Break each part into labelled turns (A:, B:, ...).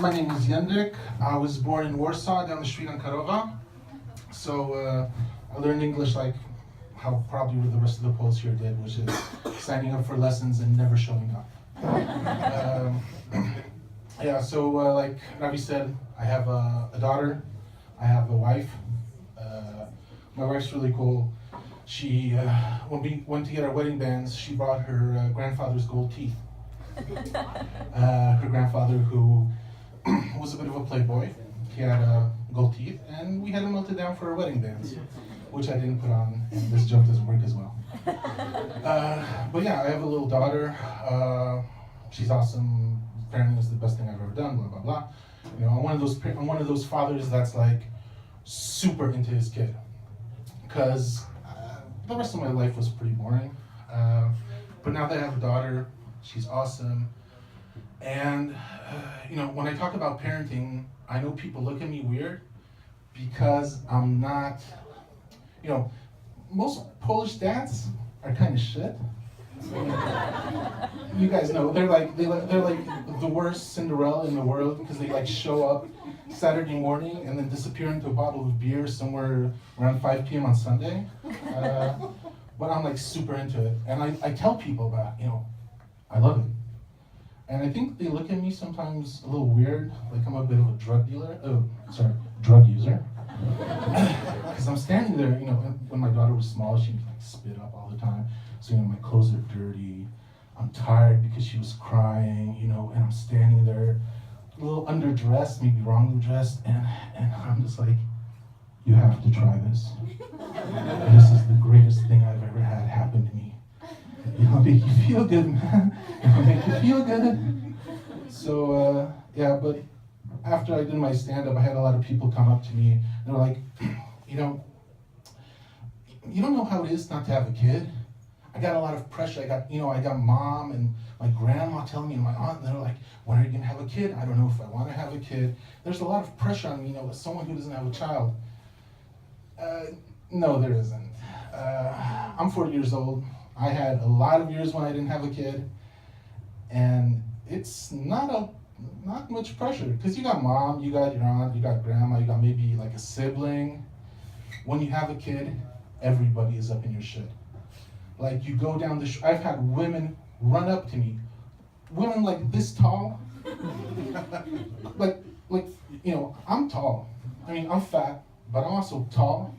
A: My name is Jendrik. I was born in Warsaw, down the street on Karowa. So I learned English like how probably the rest of the Poles here did, which is signing up for lessons and never showing up. Like Ravi said, I have a daughter, I have a wife. My wife's really cool. She, when we went to get our wedding bands, she brought her grandfather's gold teeth. Her grandfather, who was a bit of a playboy, he had gold teeth, and we had him melted down for our wedding bands, which I didn't put on, and this joke doesn't work as well. But yeah, I have a little daughter. She's awesome. Parenting is the best thing I've ever done. Blah blah blah. You know, I'm one of those fathers that's like super into his kid, because the rest of my life was pretty boring. But now that I have a daughter, she's awesome. And you know, when I talk about parenting, I know people look at me weird because I'm not. You know, most Polish dads are kind of shit. You guys know they're like the worst Cinderella in the world because they like show up Saturday morning and then disappear into a bottle of beer somewhere around 5 p.m. on Sunday. But I'm like super into it, and I tell people that, you know, I love it. And I think they look at me sometimes a little weird, like I'm a bit of a drug dealer. Drug user. Because I'm standing there, you know, when my daughter was small, she'd like spit up all the time. So, you know, my clothes are dirty. I'm tired because she was crying, you know, and I'm standing there, a little underdressed, maybe wrongly dressed, and I'm just like, you have to try this. This is the greatest thing I've ever had happen to me. It'll make you feel good, man. It'll make you feel good. So, yeah, but after I did my stand-up, I had a lot of people come up to me, and they're like, you know, you don't know how it is not to have a kid. I got a lot of pressure. I got mom and my grandma telling me and my aunt, and they're like, when are you gonna have a kid? I don't know if I wanna have a kid. There's a lot of pressure on me, you know, as someone who doesn't have a child. No, there isn't. I'm 40 years old. I had a lot of years when I didn't have a kid, and it's not much pressure, because you got mom, you got your aunt, you got grandma, you got maybe like a sibling. When you have a kid, everybody is up in your shit. Like, you go down the I've had women run up to me, women like this tall, like, you know, I'm tall. I mean, I'm fat, but I'm also tall.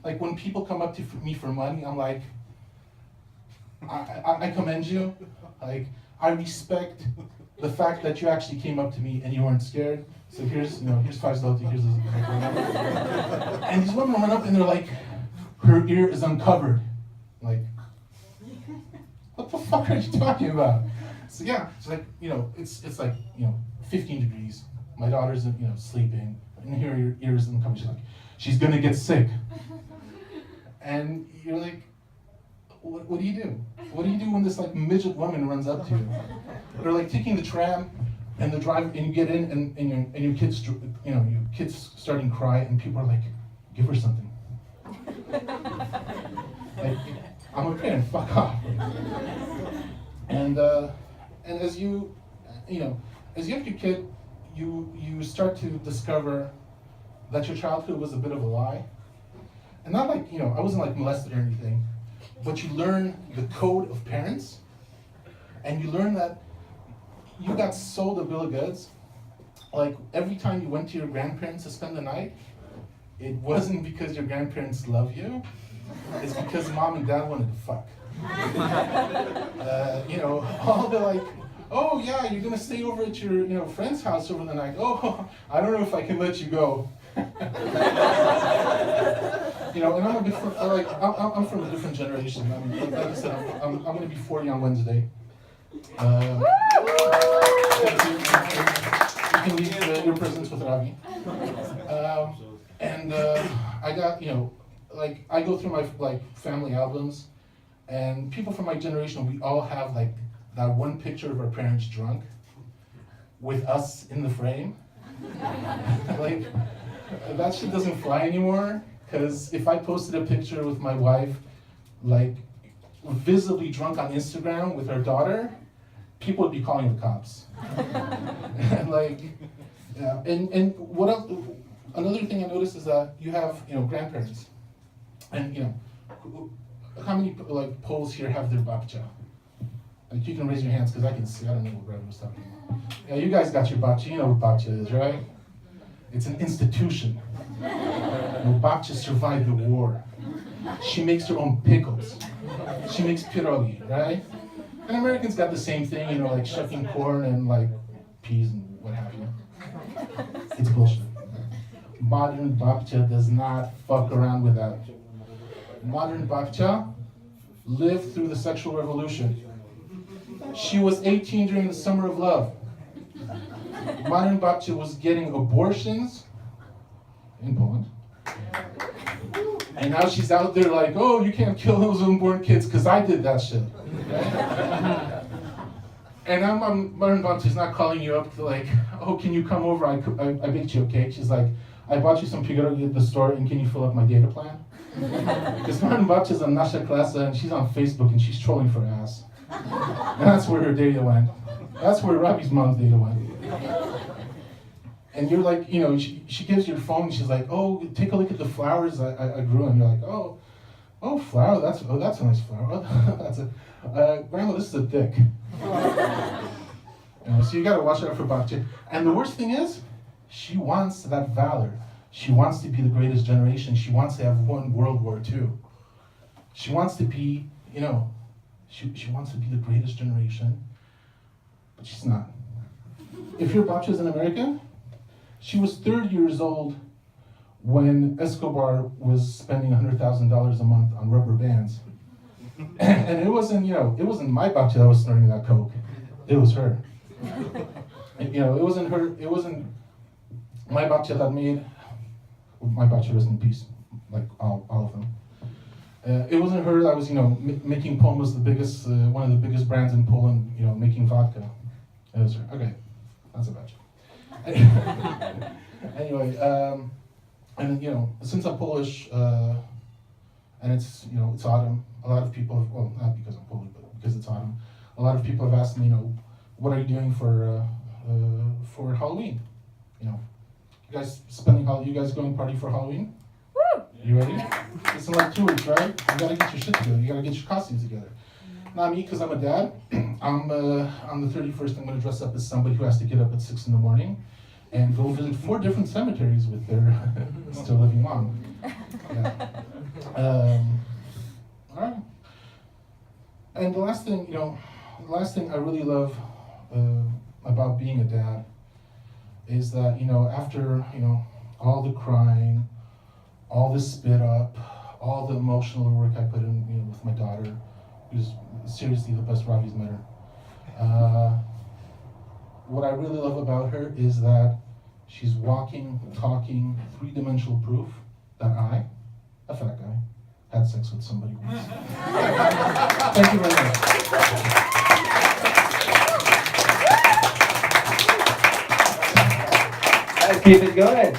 A: Like, when people come up to me for money, I'm like, I commend you. Like, I respect the fact that you actually came up to me and you weren't scared. So here's 5 zloty, here's this. And these women run up and they're like, her ear is uncovered. Like, what the fuck are you talking about? So yeah, it's like, you know, it's like, you know, 15 degrees. My daughter's, you know, sleeping, and here your ear is uncovered. She's like, she's gonna get sick. And you're like, what do you do? What do you do when this like midget woman runs up to you? They're like taking the tram, and the driver, and you get in, and your kids, you know, your kids starting to cry, and people are like, give her something. Like, I'm a parent, fuck off. And as you have your kid, you start to discover that your childhood was a bit of a lie. And not like, you know, I wasn't like molested or anything, but you learn the code of parents, and you learn that you got sold a bill of goods. Like, every time you went to your grandparents to spend the night, it wasn't because your grandparents love you, it's because mom and dad wanted to fuck. You know, all the like, oh yeah, you're gonna stay over at your, you know, friend's house over the night. Oh, I don't know if I can let you go. You know, and I'm from a different generation. I mean, like I said, I'm gonna be 40 on Wednesday. You can leave your presents with Ravi. I got, you know, like, I go through my like family albums, and people from my generation, we all have like that one picture of our parents drunk with us in the frame. Like, that shit doesn't fly anymore, because if I posted a picture with my wife, like, visibly drunk on Instagram with her daughter, people would be calling the cops. And like, Yeah, and what else? Another thing I noticed is that you have, grandparents, and how many like Poles here have their babcia? Like you can raise your hands because I can see. I don't know what Brad was talking about. Yeah, you guys got your babcia. You know what babcia is, right? It's an institution. Babcia survived the war. She makes her own pickles. She makes pierogi, right? And Americans got the same thing, like shucking corn and like peas and what have you. It's bullshit. Modern babcia does not fuck around with that. Modern babcia lived through the sexual revolution. She was 18 during the summer of love. Modern babcia was getting abortions in Poland. And now she's out there like, oh, you can't kill those unborn kids because I did that shit. Right? And modern babcia's not calling you up to like, oh, can you come over? I baked you a cake. She's like, I bought you some pierogi at the store, and can you fill up my data plan? Because modern babcia's on Nasha Klasa, and she's on Facebook, and she's trolling for ass. And that's where her data went. That's where Robbie's mom's data went. And you're like, she gives you your phone, and she's like, oh, take a look at the flowers I grew, and you're like, oh, flower, that's a nice flower. That's Grandma, this is a dick. So you gotta watch out for babcia. And the worst thing is, she wants that valor. She wants to be the greatest generation. She wants to have won World War II. She wants to be, she wants to be the greatest generation, but she's not. If your babcia's an American, she was 30 years old when Escobar was spending $100,000 a month on rubber bands. And it wasn't my babcia that was snorting that coke. It was her. And, it wasn't her, it wasn't my babcia that made, my babcia rest in peace, like all of them. It wasn't her that was, making Poland the biggest, one of the biggest brands in Poland, making vodka. It was her. Okay, that's a babcia. Anyway, and since I'm Polish, and it's it's autumn, a lot of people, well, not because I'm Polish, but because it's autumn, a lot of people have asked me, what are you doing for Halloween? You guys going party for Halloween? Woo! You ready? It's in like 2 weeks, right? You gotta get your shit together. You gotta get your costumes together. Not me, because I'm a dad. On the 31st, I'm gonna dress up as somebody who has to get up at 6 in the morning and go visit 4 different cemeteries with their still living mom. Yeah. All right. And the last thing I really love about being a dad is that, after, all the crying, all the spit up, all the emotional work I put in, with my daughter, who's seriously the best Ravi's met her. What I really love about her is that she's walking, talking, 3-dimensional proof that I, a fat guy, had sex with somebody once. Thank you very much.
B: Let's keep it going.